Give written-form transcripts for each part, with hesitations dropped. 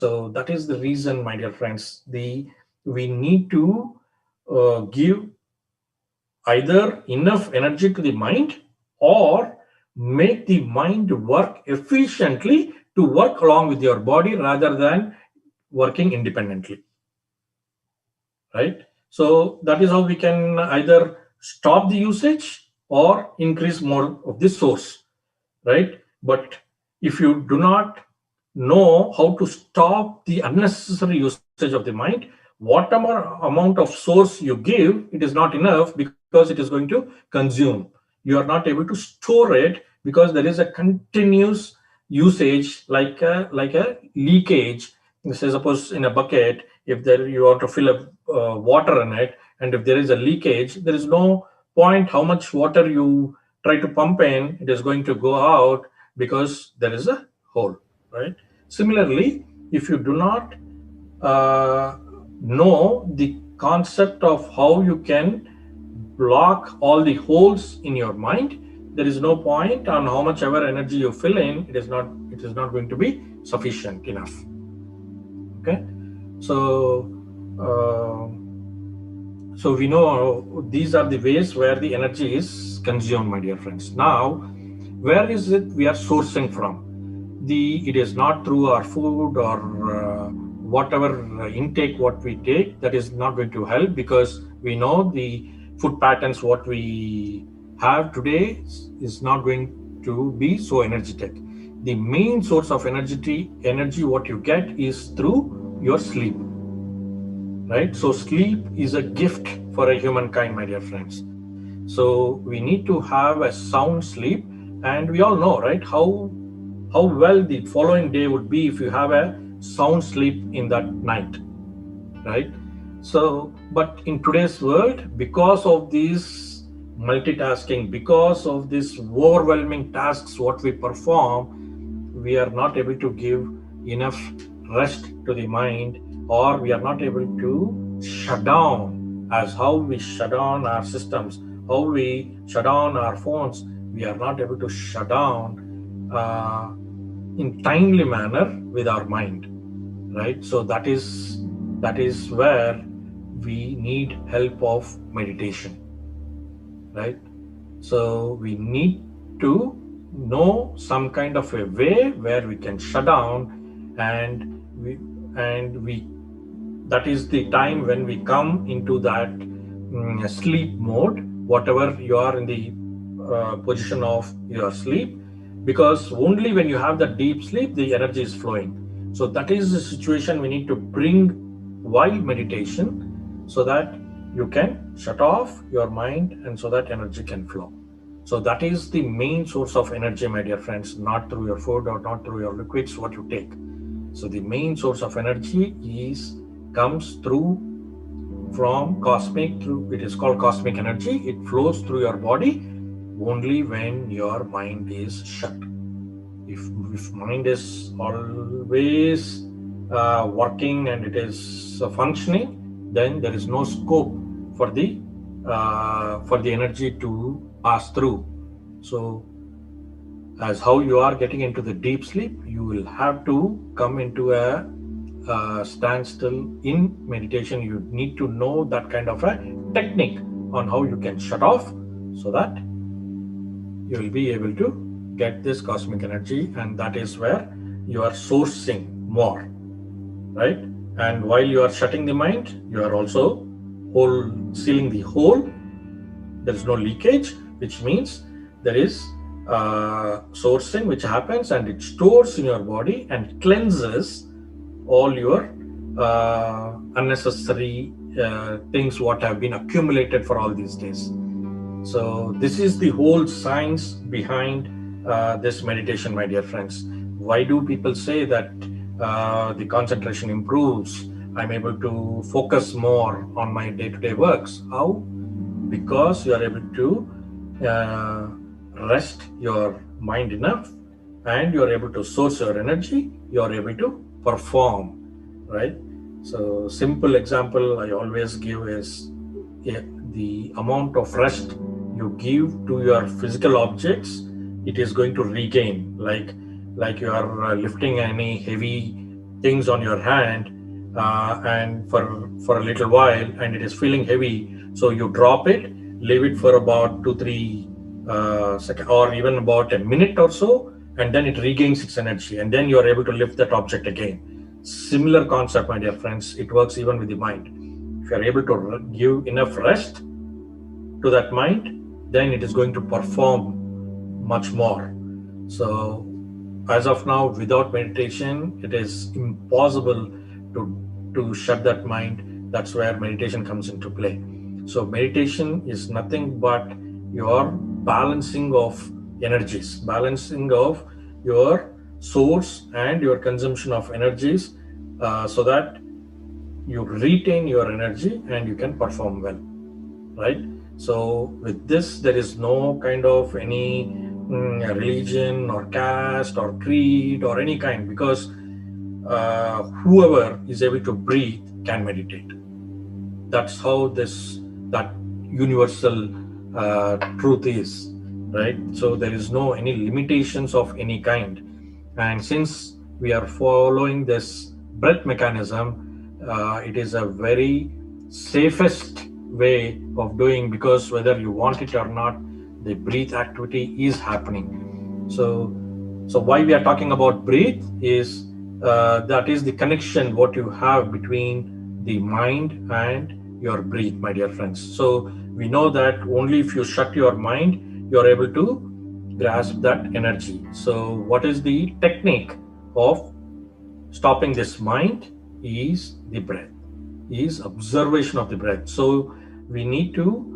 So that is the reason, my dear friends, we need to give either enough energy to the mind or make the mind work efficiently to work along with your body rather than working independently, right? So that is how we can either stop the usage or increase more of this source, right? But if you do not know how to stop the unnecessary usage of the mind, whatever amount of source you give, it is not enough because it is going to consume. You are not able to store it because there is a continuous usage, like a leakage. Say suppose in a bucket, if there you want to fill up water in it, and if there is a leakage, there is no point how much water you try to pump in, it is going to go out because there is a hole, right? Similarly, if you do not uh, know the concept of how you can block all the holes in your mind, there is no point on how much ever energy you fill in, it is not going to be sufficient enough. Okay, so uh, so we know these are the ways where the energy is consumed, my dear friends. Now, where is it we are sourcing from? It is not through our food or whatever intake what we take. That is not going to help because we know the food patterns what we have today is not going to be so energetic. The main source of energy what you get is through your sleep, right? So sleep is a gift for a humankind, my dear friends. So we need to have a sound sleep, and we all know, right, how well the following day would be if you have a sound sleep in that night, right? So, but in today's world, because of these multitasking, because of these overwhelming tasks what we perform, we are not able to give enough rest to the mind, or we are not able to shut down as how we shut down our systems, how we shut down our phones. We are not able to shut down in timely manner with our mind, right? So that is where we need help of meditation, right? So we need to know some kind of a way where we can shut down, and we that is the time when we come into that sleep mode, whatever you are in the position of your sleep, because only when you have the deep sleep the energy is flowing. So that is the situation we need to bring while meditation, so that you can shut off your mind and so that energy can flow. So that is the main source of energy, my dear friends, not through your food or not through your liquids what you take. So the main source of energy comes through from cosmic, it is called cosmic energy. It flows through your body only when your mind is shut. If mind is always working and it is functioning, then there is no scope for the energy to pass through. So as how you are getting into the deep sleep, you will have to come into a standstill in meditation. You need to know that kind of a technique on how you can shut off, so that you will be able to get this cosmic energy, and that is where you are sourcing more, right? And while you are shutting the mind, you are also sealing the hole. There is no leakage, which means there is sourcing which happens, and it stores in your body and cleanses all your unnecessary things what have been accumulated for all these days. So this is the whole science behind this meditation, my dear friends. Why do people say that the concentration improves? I'm able to focus more on my day-to-day works. How? Because you are able to rest your mind enough, and you are able to source your energy. You are able to perform, right? So simple example I always give is the amount of rest you give to your physical objects, it is going to regain. Like you are lifting any heavy things on your hand and for a little while, and it is feeling heavy, so you drop it, leave it for about 2-3 seconds or even about a minute or so, and then it regains its energy, and then you are able to lift that object again. Similar concept, my dear friends, it works even with the mind. If you are able to give enough rest to that mind, then it is going to perform much more. So as of now, without meditation, it is impossible to shut that mind. That's where meditation comes into play. So meditation is nothing but your balancing of energies, balancing of your source and your consumption of energies, so that you retain your energy and you can perform well, right? So with this, there is no kind of any religion or caste or creed or any kind, because whoever is able to breathe can meditate. That's how that universal truth is, right? So there is no any limitations of any kind. And since we are following this breath mechanism, it is a very safest way of doing, because whether you want it or not, the breath activity is happening. So why we are talking about breath is that is the connection what you have between the mind and your breath, my dear friends. So we know that only if you shut your mind, you are able to grasp that energy. So what is the technique of stopping this mind is the breath, is observation of the breath. So we need to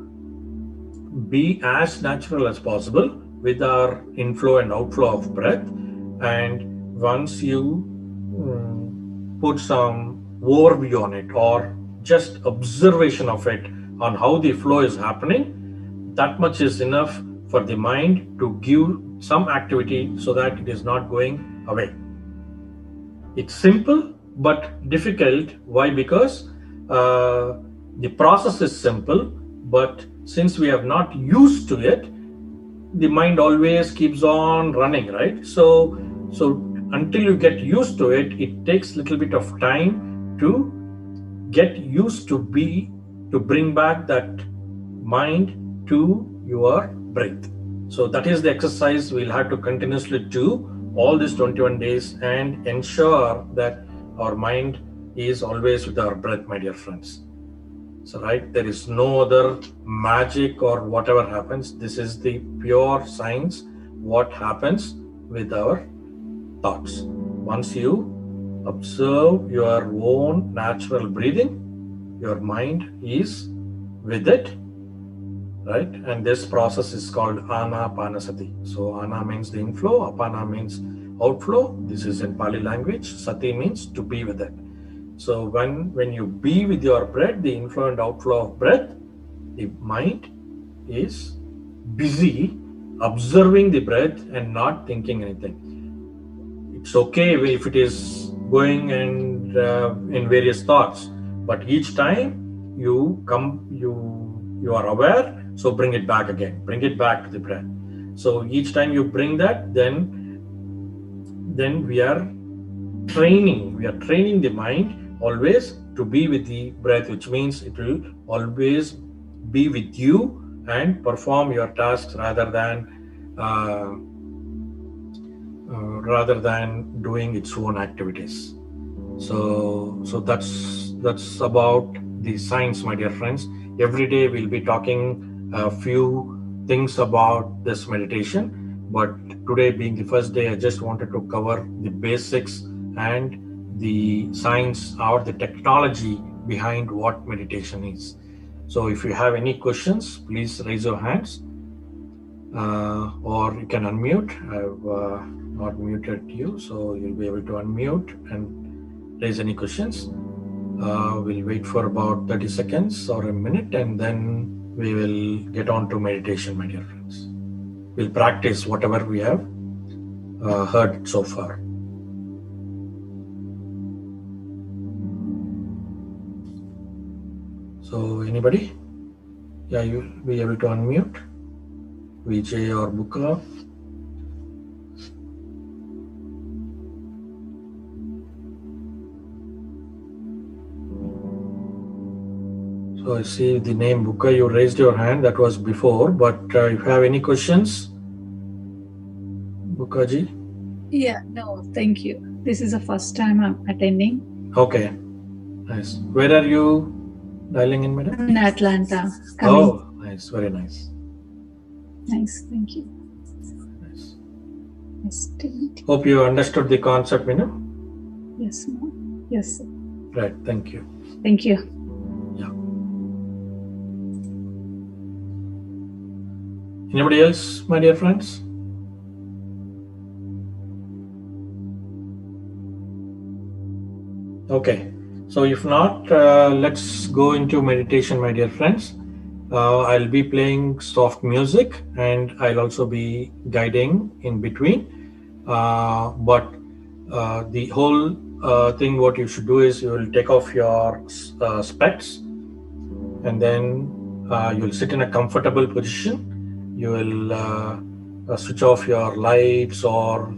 be as natural as possible with our inflow and outflow of breath. And once you put some overview on it, or just observation of it on how the flow is happening, that much is enough for the mind to give some activity so that it is not going away. It's simple but difficult. Why? Because the process is simple, but since we have not used to it, the mind always keeps on running, right? So until you get used to it, it takes a little bit of time to get used to bring back that mind to your breath. So that is the exercise we'll have to continuously do all these 21 days and ensure that our mind is always with our breath, my dear friends. So right, there is no other magic or whatever happens. This is the pure science, what happens with our thoughts. Once you observe your own natural breathing, your mind is with it, right? And this process is called Anapanasati. So Ana means the inflow, Apana means outflow. This is in Pali language. Sati means to be with it. So when you be with your breath, the inflow and outflow of breath, the mind is busy observing the breath and not thinking anything. It's okay if it is going and in various thoughts, but each time you are aware, so bring it back again, bring it back to the breath. So each time you bring that, then we are training the mind always to be with the breath, which means it will always be with you and perform your tasks rather than doing its own activities. So that's about the science, my dear friends. Every day we'll be talking a few things about this meditation, but today being the first day, I just wanted to cover the basics and the science or the technology behind what meditation is. So if you have any questions, please raise your hands, or you can unmute. I've not muted you, so you'll be able to unmute and raise any questions. We'll wait for about 30 seconds or a minute, and then we will get on to meditation, my dear friends. We'll practice whatever we have heard so far. So anybody? Yeah, you'll be able to unmute. Vijay or Buka. So I see the name Buka, you raised your hand, that was before, but if you have any questions, Bukaji? Yeah, no, thank you. This is the first time I'm attending. Okay, nice. Where are you dialing in, madam? I'm in Atlanta. Oh, nice, very nice. Nice, thank you. Nice. Nice to meet you. Hope you understood the concept, madam. Yes, ma'am. Yes, sir. Right, thank you. Thank you. Yeah. Anybody else, my dear friends? Okay, so if not, let's go into meditation, my dear friends. I'll be playing soft music and I'll also be guiding in between. But the whole thing, what you should do is you will take off your specs and then you'll sit in a comfortable position. You will switch off your lights, or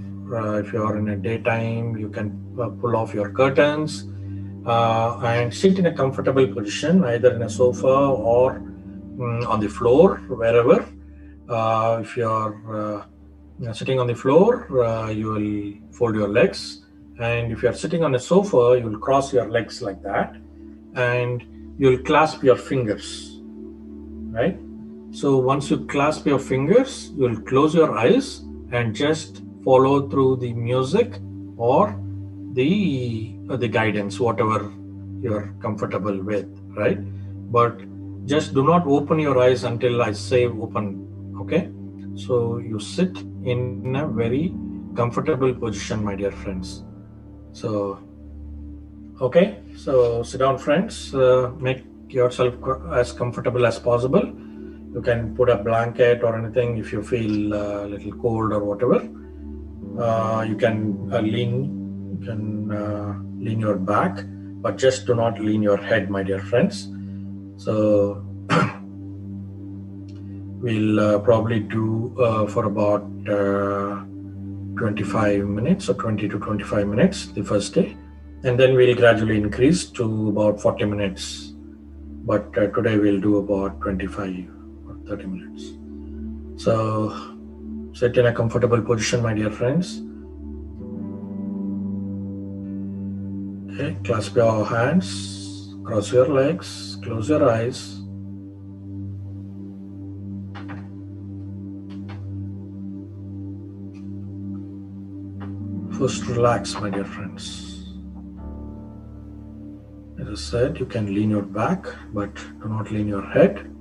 if you're in a daytime, you can pull off your curtains and sit in a comfortable position, either in a sofa or on the floor, wherever. If you're sitting on the floor, you will fold your legs, and if you're sitting on a sofa, you will cross your legs like that, and you'll clasp your fingers, right? So once you clasp your fingers, you'll close your eyes and just follow through the music or the guidance, whatever you're comfortable with, right? But just do not open your eyes until I say open, okay? So you sit in a very comfortable position, my dear friends. So, okay, so sit down, friends. Make yourself as comfortable as possible. You can put a blanket or anything if you feel a little cold or whatever. You can lean your back, but just do not lean your head, my dear friends. So we'll probably do for about 25 minutes or 20 to 25 minutes the first day, and then we'll gradually increase to about 40 minutes. But today we'll do about 25 or 30 minutes. So sit in a comfortable position, my dear friends. Okay, clasp your hands, cross your legs, close your eyes. First, relax, my dear friends. As I said, you can lean your back, but do not lean your head.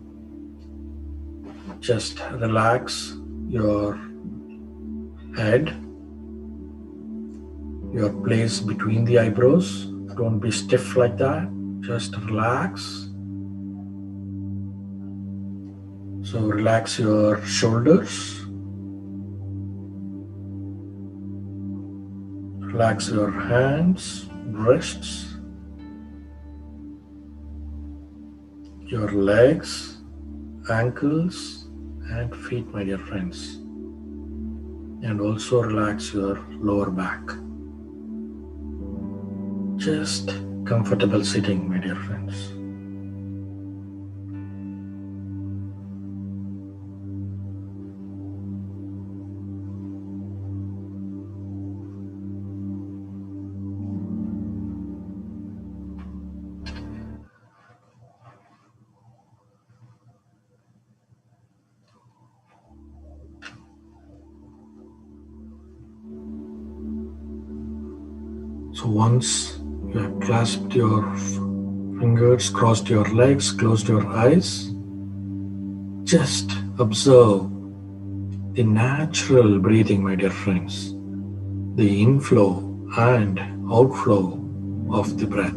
Just relax your head, your place between the eyebrows. Don't be stiff like that. Just relax. So relax your shoulders. Relax your hands, wrists, your legs, ankles, and feet, my dear friends. And also relax your lower back. Just comfortable sitting, my dear friends. So once you have clasped your fingers, crossed your legs, closed your eyes, just observe the natural breathing, my dear friends, the inflow and outflow of the breath.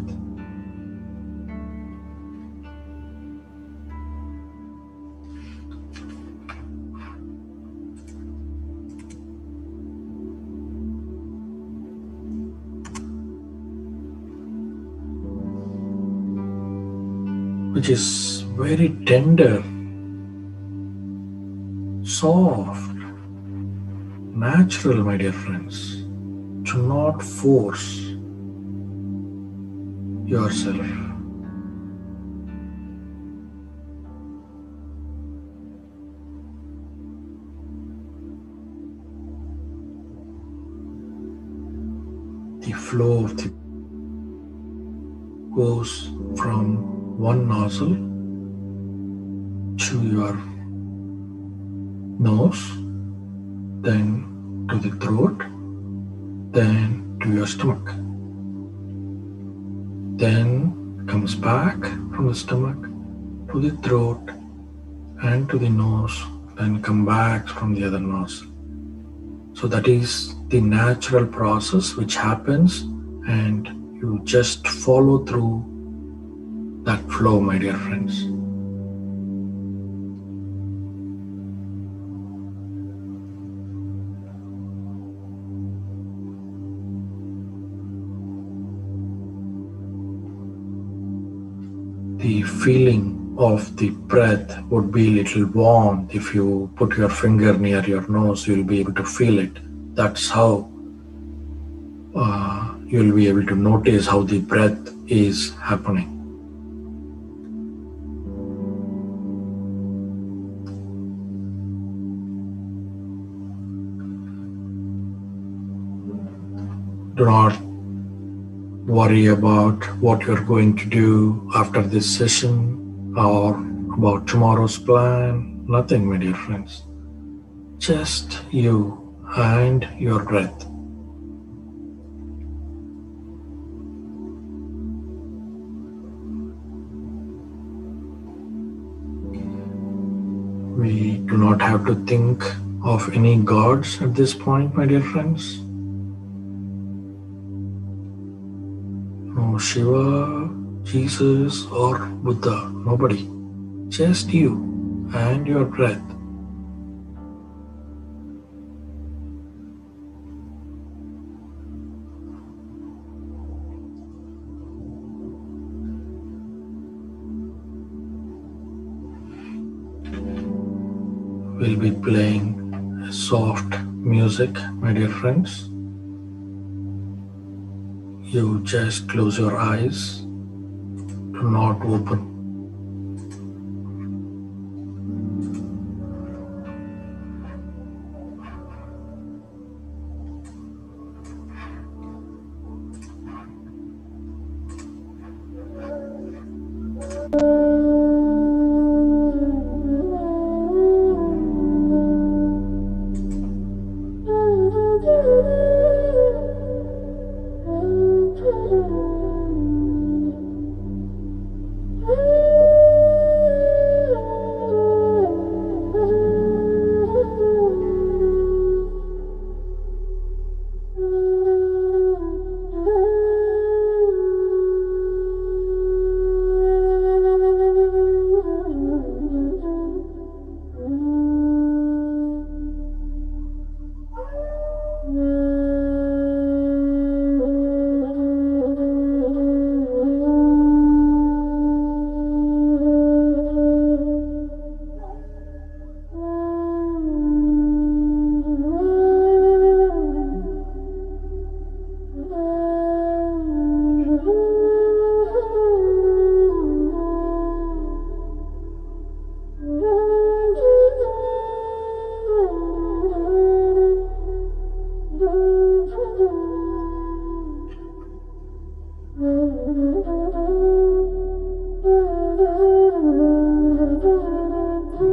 Which is very tender, soft, natural, my dear friends. Do not force yourself. flow of the goes from one nostril to your nose, then to the throat, then to your stomach. Then comes back from the stomach to the throat and to the nose, then come back from the other nose. So that is the natural process which happens, and you just follow through that flow, my dear friends. The feeling of the breath would be a little warm. If you put your finger near your nose, you'll be able to feel it. That's how you'll be able to notice how the breath is happening. Do not worry about what you're going to do after this session or about tomorrow's plan. Nothing, my dear friends. Just you and your breath. We do not have to think of any gods at this point, my dear friends. No Shiva, Jesus, or Buddha, nobody. Just you and your breath. We'll be playing soft music, my dear friends. You just close your eyes. Do not open.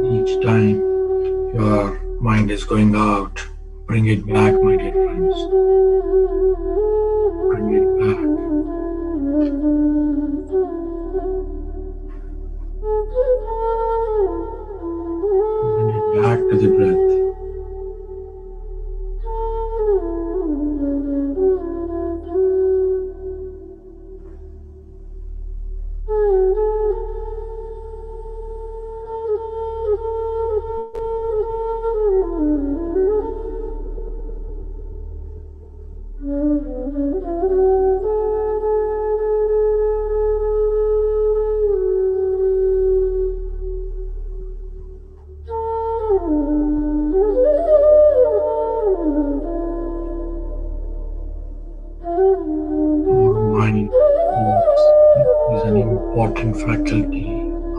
Each time your mind is going out, bring it back, my dear friends. Bring it back. Bring it back to the breath. Is an important faculty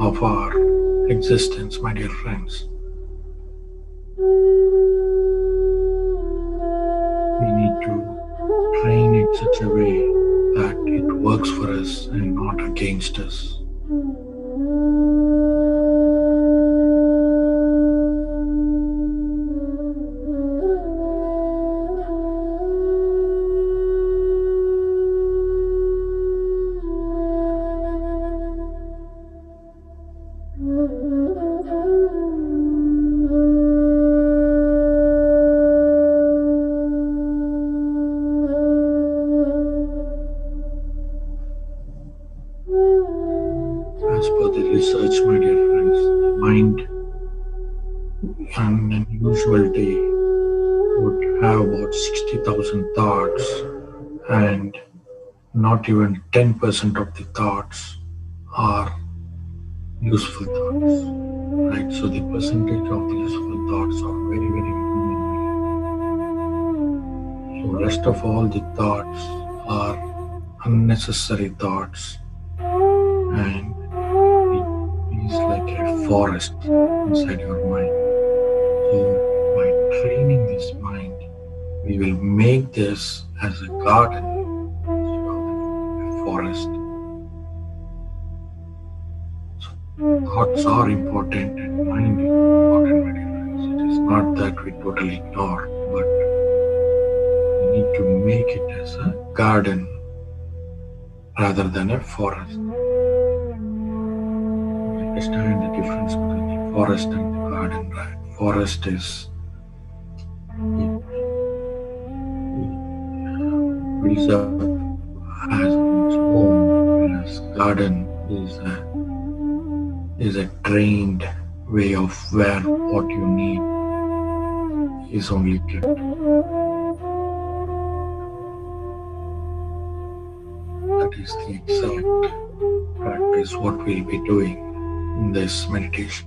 of our existence, my dear friends. We need to train it such a way that it works for us and not against us. As per the research, my dear friends, the mind on an usual day would have about 60,000 thoughts, and not even 10% of the thoughts are useful thoughts. Right? So the percentage of the useful thoughts are very, very minimal. So rest of all the thoughts are unnecessary thoughts, and it is like a forest inside your mind. So by training this mind, we will make this as a garden instead of a forest. So thoughts are important and mind is important, my dear friends. It is not that we totally ignore, but we need to make it as a garden rather than a forest. We understand the difference between the forest and the garden, right? Forest is it, it builds up as on its own, whereas garden is a trained way of where what you need is only kept. That is the exact practice what we'll be doing in this meditation.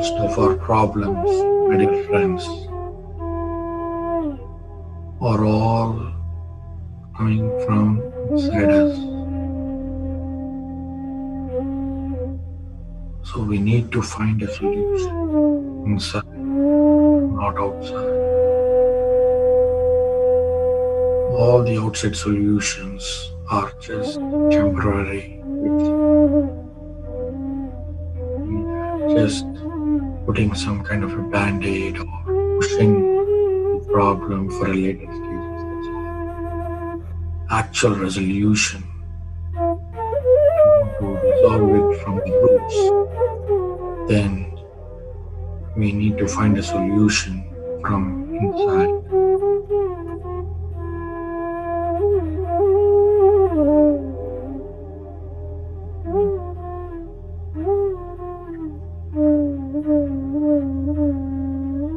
most of our problems, my dear friends, are all coming from inside us. So we need to find a solution inside, not outside. All the outside solutions are just temporary. We are just putting some kind of a band-aid or pushing the problem for a later stages. That's all. Actual resolution, if you want to resolve it from the roots, then we need to find a solution from inside.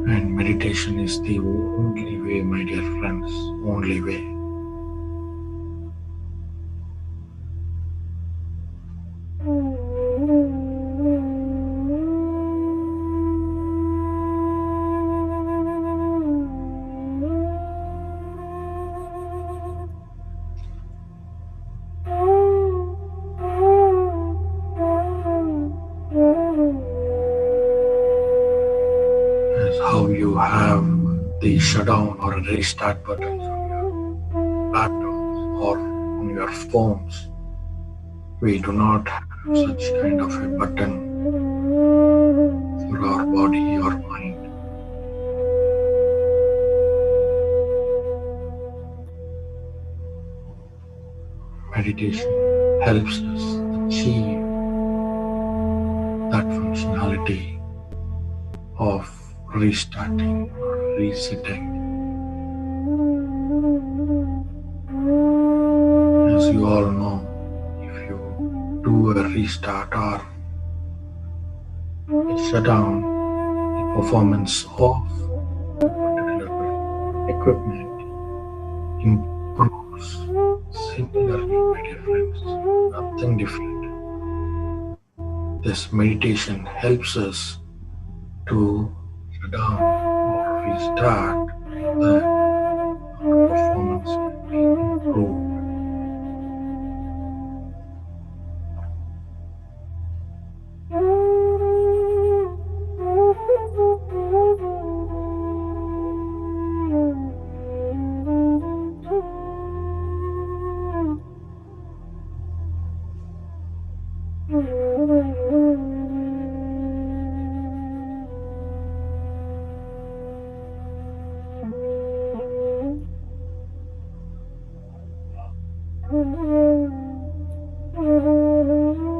And meditation is the only way, my dear friends, only way. As how you have the shutdown or restart buttons on your laptops or on your phones, we do not have such kind of a button for our body or mind. Meditation helps us achieve that functionality of restarting or resetting. As you all know, if you do a restart or a shutdown, the performance of a particular equipment improves. Similarly, my dear friends, nothing different. This meditation helps us to shut down or restart so that our performance can be improved.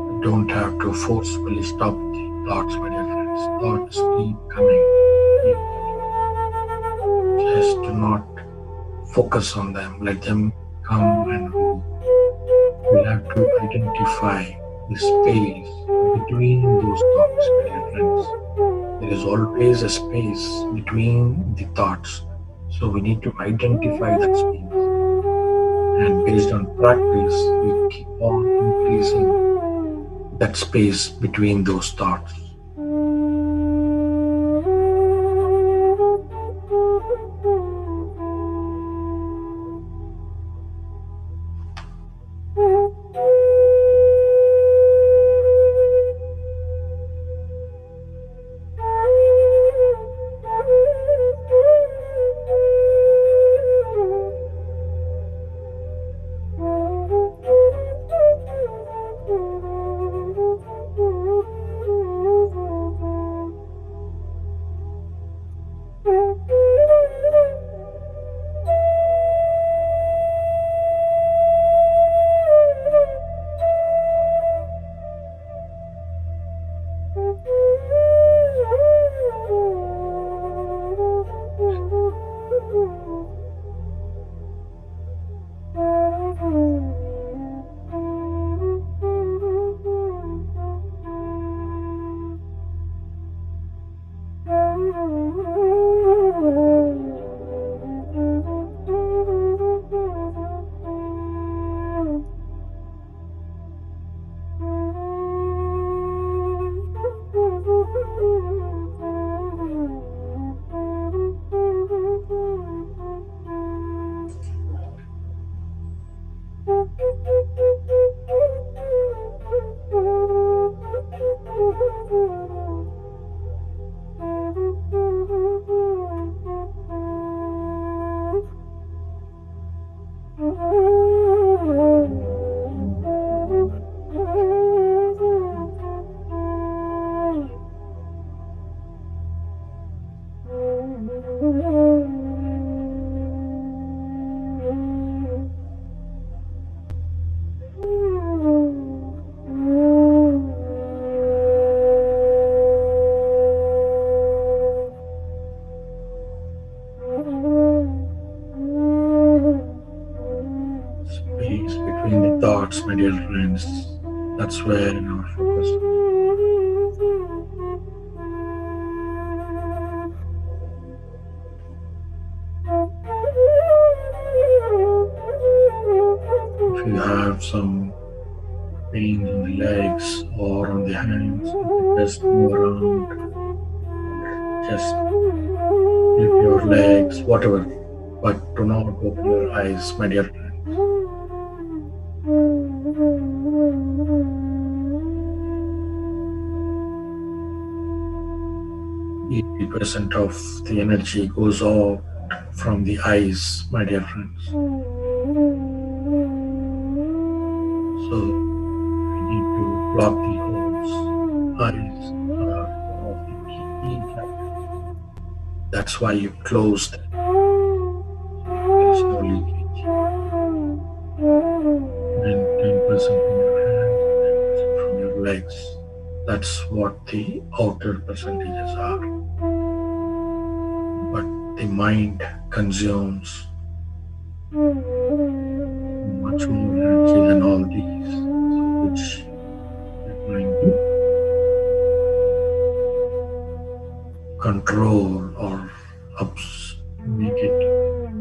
You don't have to forcefully stop the thoughts, my dear friends. Thoughts keep coming, keep coming. Just do not focus on them. Let them come and go. We'll have to identify the space between those thoughts, my dear friends. There is always a space between the thoughts. So we need to identify that space. And based on practice, we keep on increasing that space between those thoughts. dear friends. That's where our focus. If you have some pain on the legs or on the hands, you can just move around or just flip your legs, whatever. But do not open your eyes, my dear friends. 80% of the energy goes out from the eyes, my dear friends. So we need to block the holes. Eyes are one of the key factors. That's why you close them. So there is no leakage. Then 10% from your hands, 10% from your legs. That's what the outer percentages are. But the mind consumes much more energy than all these, so which we're going to control or make it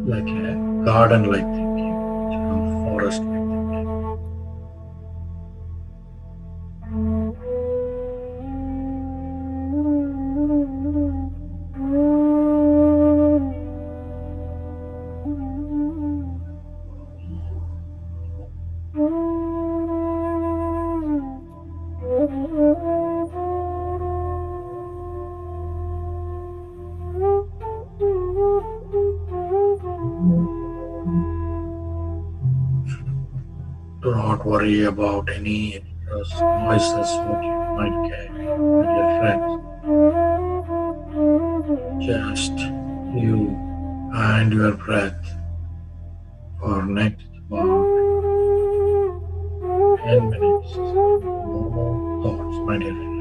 like a garden-like thinking instead of forest-like thinking. Do not worry about any extra noises what you might get, my dear friends. Just you and your breath for next about 10 minutes. No thoughts, my dear friends.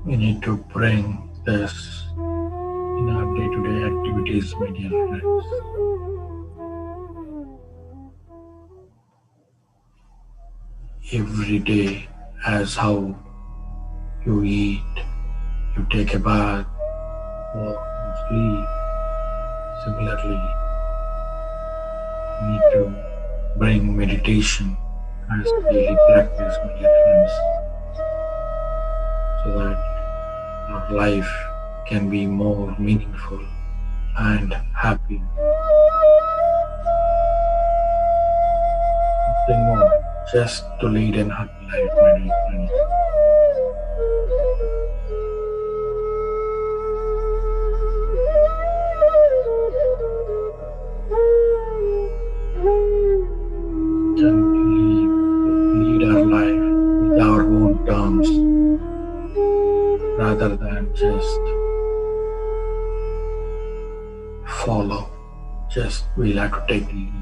We need to bring this in our day-to-day activities, my dear friends. Every day, as how you eat, you take a bath, walk, and sleep. Similarly, you need to bring meditation as a daily practice, my dear friends, so that our life can be more meaningful and happy. nothing more, just to lead an happy life, my dear friends. Can lead our life with our own terms rather than just follow. Just we'll have to take the lead.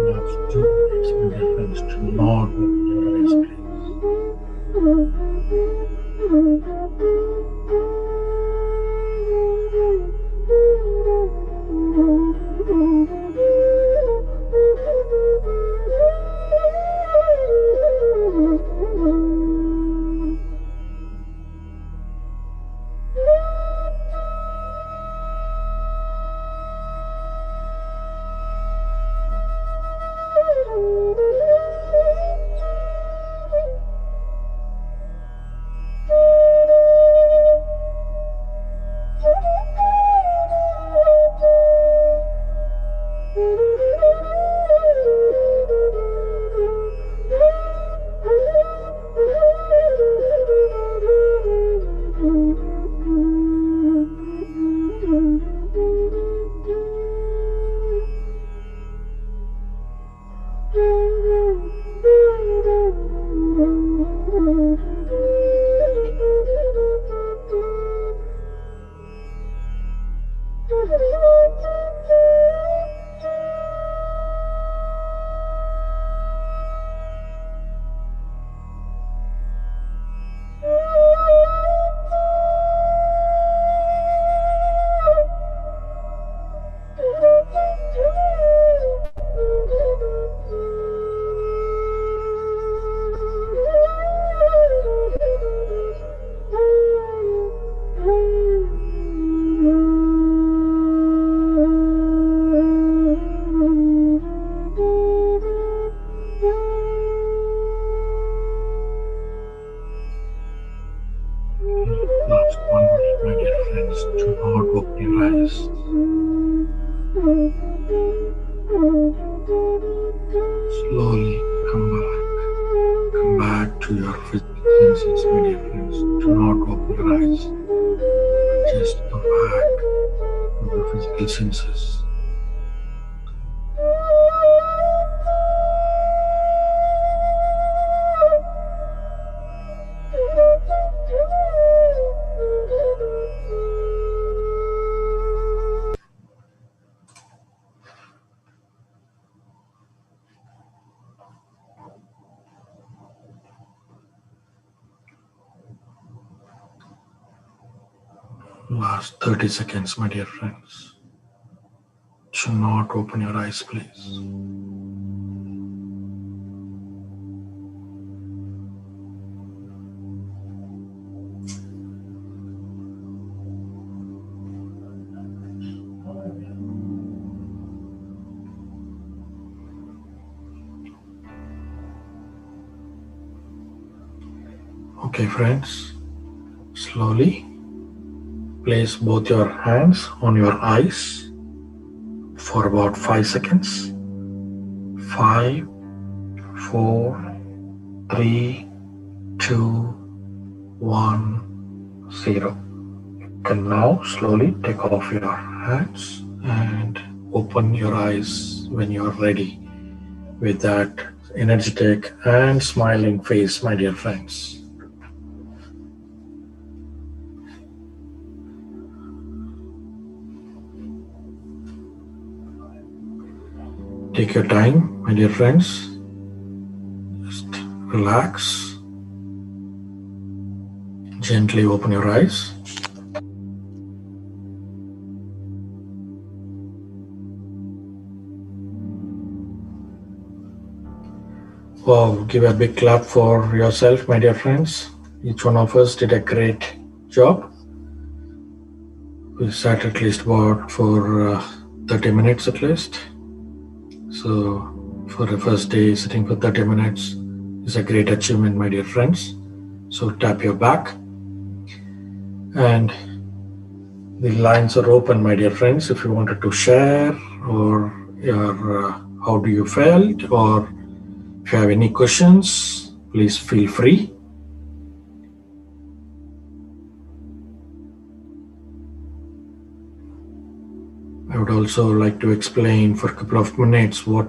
Last 2 minutes, my dear friends, do not open your eyes, please. Last 1 minute, my dear friends, do not open your eyes. Slowly come back to your physical senses, my dear friends. Do not open your eyes, but just come back to your physical senses. Last 30 seconds, my dear friends. Do not open your eyes, please. Okay, friends, slowly place both your hands on your eyes for about 5 seconds. 5, 4, 3, 2, 1, 0. You can now slowly take off your hands and open your eyes when you are ready with that energetic and smiling face, my dear friends. Take your time, my dear friends. Just relax. Gently open your eyes. Wow, give a big clap for yourself, my dear friends. Each one of us did a great job. We sat at least about for 30 minutes at least. So for the first day, sitting for 30 minutes is a great achievement, my dear friends. So tap your back. And the lines are open, my dear friends. If you wanted to share or your how do you felt, or if you have any questions, please feel free. I would also like to explain for a couple of minutes what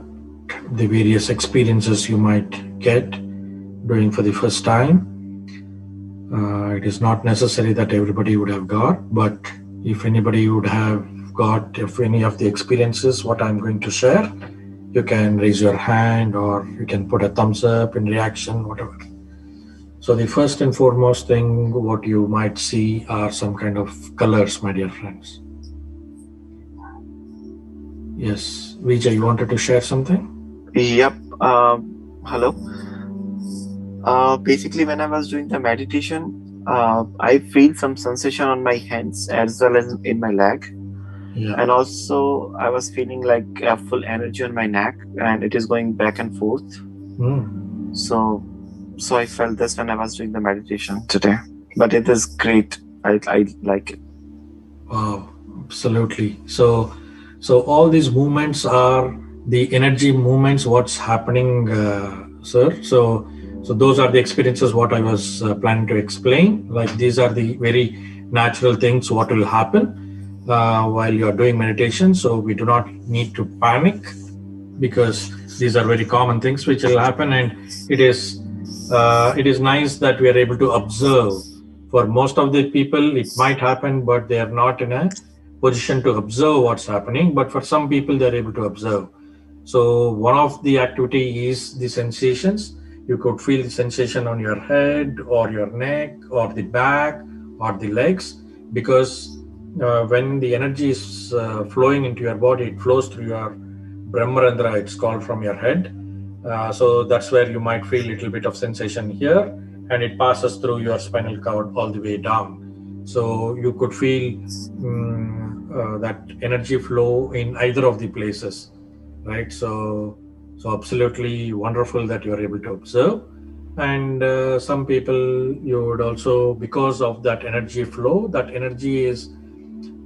the various experiences you might get doing for the first time. It is not necessary that everybody would have got, but if anybody would have got, if any of the experiences what I'm going to share, you can raise your hand or you can put a thumbs up in reaction, whatever. So the first and foremost thing what you might see are some kind of colors, my dear friends. Yes, Vijay, you wanted to share something? Yep. Hello. Basically, when I was doing the meditation, I feel some sensation on my hands as well as in my leg. Yeah. And also, I was feeling like a full energy on my neck, and it is going back and forth. So I felt this when I was doing the meditation today. But it is great. I like it. Wow, absolutely. So all these movements are the energy movements. What's happening, sir? So those are the experiences what I was planning to explain. Like these are the very natural things what will happen while you are doing meditation. So we do not need to panic because these are very common things which will happen, and it is nice that we are able to observe. For most of the people it might happen, but they are not in a position to observe what's happening, but for some people they are able to observe. So one of the activity is the sensations. You could feel the sensation on your head or your neck or the back or the legs, because when the energy is flowing into your body, it flows through your Brahmarandra, it's called, from your head. So that's where you might feel a little bit of sensation here, and it passes through your spinal cord all the way down. So you could feel that energy flow in either of the places, right? So absolutely wonderful that you are able to observe. And some people, you would also, because of that energy flow, that energy is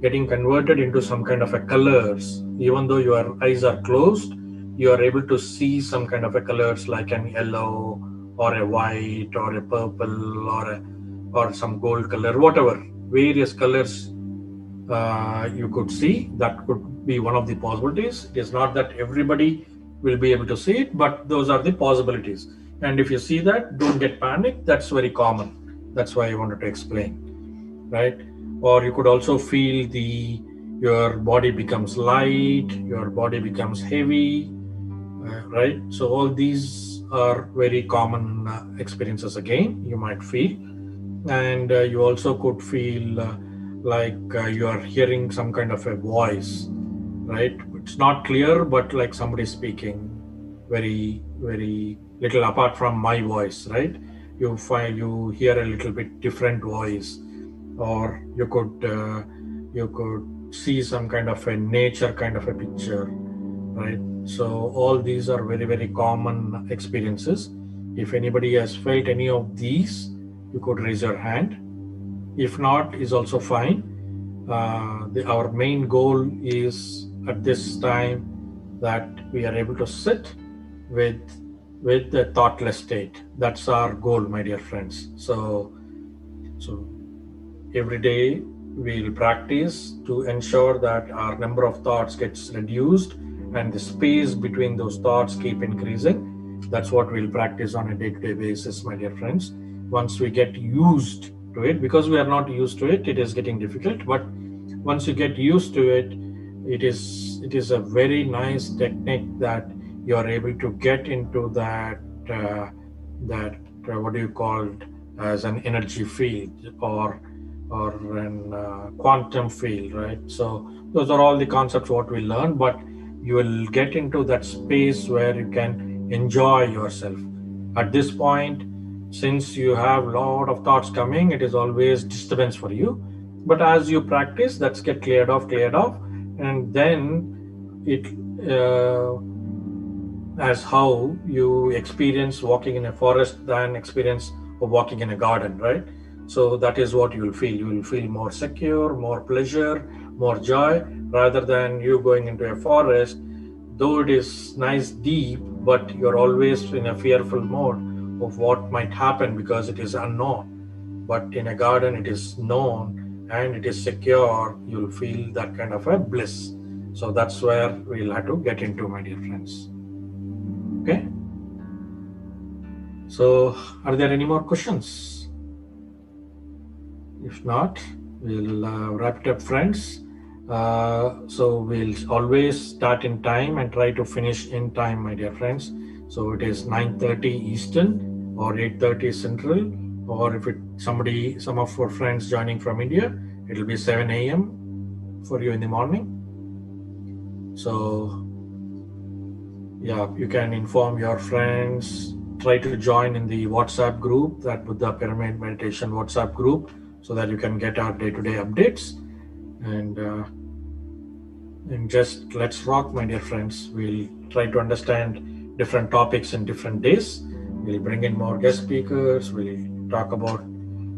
getting converted into some kind of a colors. Even though your eyes are closed, you are able to see some kind of a colors like an yellow or a white or a purple or some gold color, whatever various colors you could see. That could be one of the possibilities. It is not that everybody will be able to see it, but those are the possibilities. And if you see that, don't get panicked. That's very common. That's why I wanted to explain, right? Or you could also feel your body becomes light, your body becomes heavy, right? So all these are very common experiences again you might feel. And you also could feel like you are hearing some kind of a voice, right? It's not clear, but like somebody speaking, very very little apart from my voice, right? You hear a little bit different voice, or you could see some kind of a nature kind of a picture, right? So all these are very very common experiences. If anybody has felt any of these, you could raise your hand. If not, is also fine. Our main goal is at this time that we are able to sit with the thoughtless state. That's our goal, my dear friends. So every day we'll practice to ensure that our number of thoughts gets reduced and the space between those thoughts keep increasing. That's what we'll practice on a day-to-day basis, my dear friends. Once we get used to it, because we are not used to it, it is getting difficult. But once you get used to it, it is a very nice technique that you are able to get into that what do you call it, as an energy field, or an quantum field, right? So those are all the concepts what we learn, but you will get into that space where you can enjoy yourself. At this point, since you have a lot of thoughts coming, it is always disturbance for you. But as you practice, that's get cleared off, and then it as how you experience walking in a forest than experience of walking in a garden, right? So that is what you will feel. You will feel more secure, more pleasure, more joy, rather than you going into a forest. Though it is nice deep, but you're always in a fearful mode of what might happen because it is unknown. But in a garden, it is known and it is secure. You'll feel that kind of a bliss. So that's where we'll have to get into, my dear friends. Okay. So, are there any more questions? If not, we'll wrap it up, friends. So we'll always start in time and try to finish in time, my dear friends. So it is 9:30 Eastern or 8:30 Central, or if some of our friends joining from India, it'll be 7 a.m. for you in the morning. So yeah, you can inform your friends. Try to join in the WhatsApp group, that Buddha Pyramid Meditation WhatsApp group, so that you can get our day-to-day updates. And just let's rock, my dear friends. We'll try to understand different topics in different days. We'll bring in more guest speakers. We'll talk about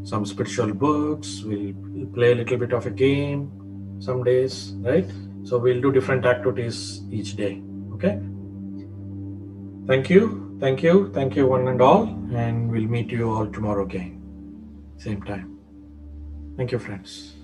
some spiritual books. We'll play a little bit of a game some days, right? So we'll do different activities each day. Okay. Thank you, one and all, and we'll meet you all tomorrow again, same time. Thank you, friends.